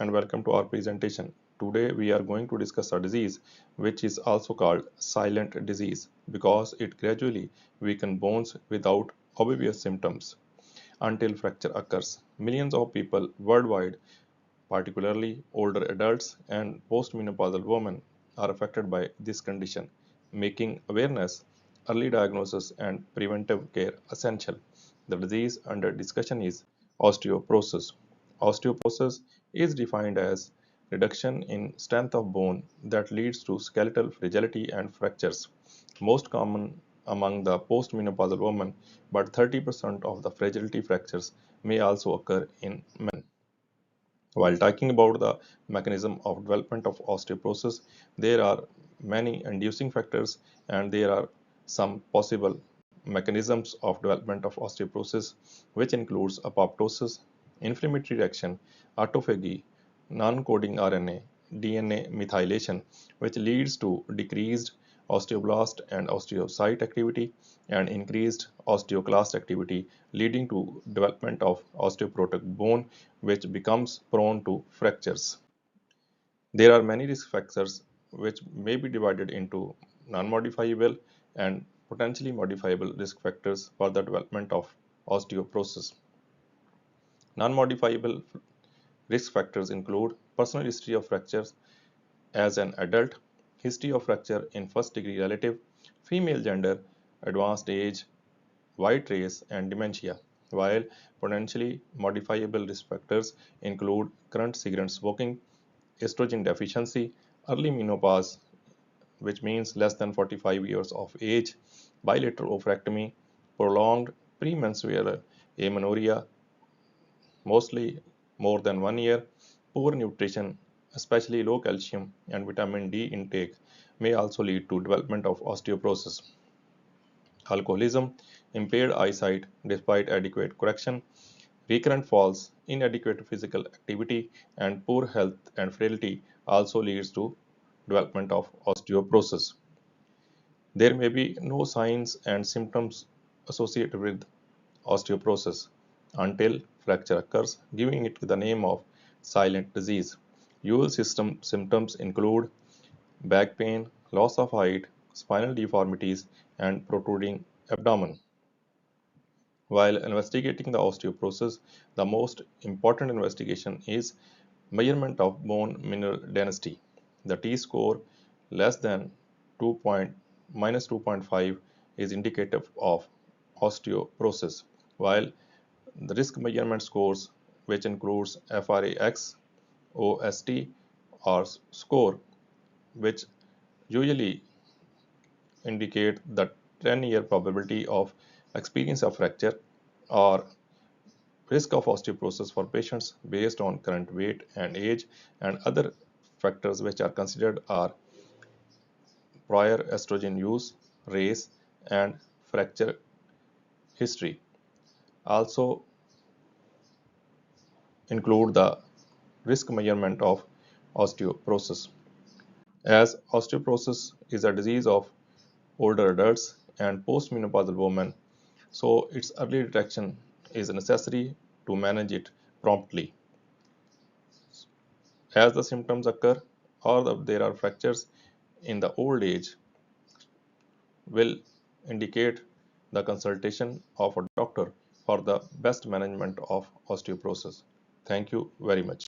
and welcome to our presentation. Today we are going to discuss a disease which is also called silent disease because it gradually weakens bones without obvious symptoms until fracture occurs. Millions of people worldwide, particularly older adults and postmenopausal women, are affected by this condition, making awareness, early diagnosis, and preventive care essential. The disease under discussion is osteoporosis. Osteoporosis is defined as reduction in strength of bone that leads to skeletal fragility and fractures. Most common among the postmenopausal women, but 30% of the fragility fractures may also occur in men. While talking about the mechanism of development of osteoporosis, there are many inducing factors and there are some possible mechanisms of development of osteoporosis, which includes apoptosis, inflammatory reaction, autophagy, non-coding RNA, DNA methylation, which leads to decreased osteoblast and osteocyte activity and increased osteoclast activity, leading to development of osteoporotic bone, which becomes prone to fractures. There are many risk factors which may be divided into non-modifiable and potentially modifiable risk factors for the development of osteoporosis. Non-modifiable risk factors include personal history of fractures as an adult, history of fracture in first degree relative, female gender, advanced age, white race, and dementia, while potentially modifiable risk factors include current cigarette smoking, estrogen deficiency, early menopause, which means less than 45 years of age, bilateral oophorectomy, prolonged premenstrual amenorrhea, mostly more than 1 year, poor nutrition, especially low calcium and vitamin D intake, may also lead to development of osteoporosis. Alcoholism, impaired eyesight despite adequate correction, recurrent falls, inadequate physical activity, and poor health and frailty also leads to development of osteoporosis. There may be no signs and symptoms associated with osteoporosis until fracture occurs, giving it the name of silent disease. Usual system symptoms include back pain, loss of height, spinal deformities, and protruding abdomen. While investigating the osteoporosis, the most important investigation is measurement of bone mineral density. The T-score less than 2 minus 2.5 is indicative of osteoporosis, while the risk measurement scores, which includes FRAX, OST, or score, which usually indicate the 10-year probability of experience of fracture or risk of osteoporosis for patients based on current weight and age, and other factors which are considered are prior estrogen use, race, and fracture history. Also include the risk measurement of osteoporosis. As osteoporosis is a disease of older adults and postmenopausal women, so its early detection is necessary to manage it promptly. As the symptoms occur or there are fractures in the old age, will indicate the consultation of a doctor for the best management of osteoporosis. Thank you very much.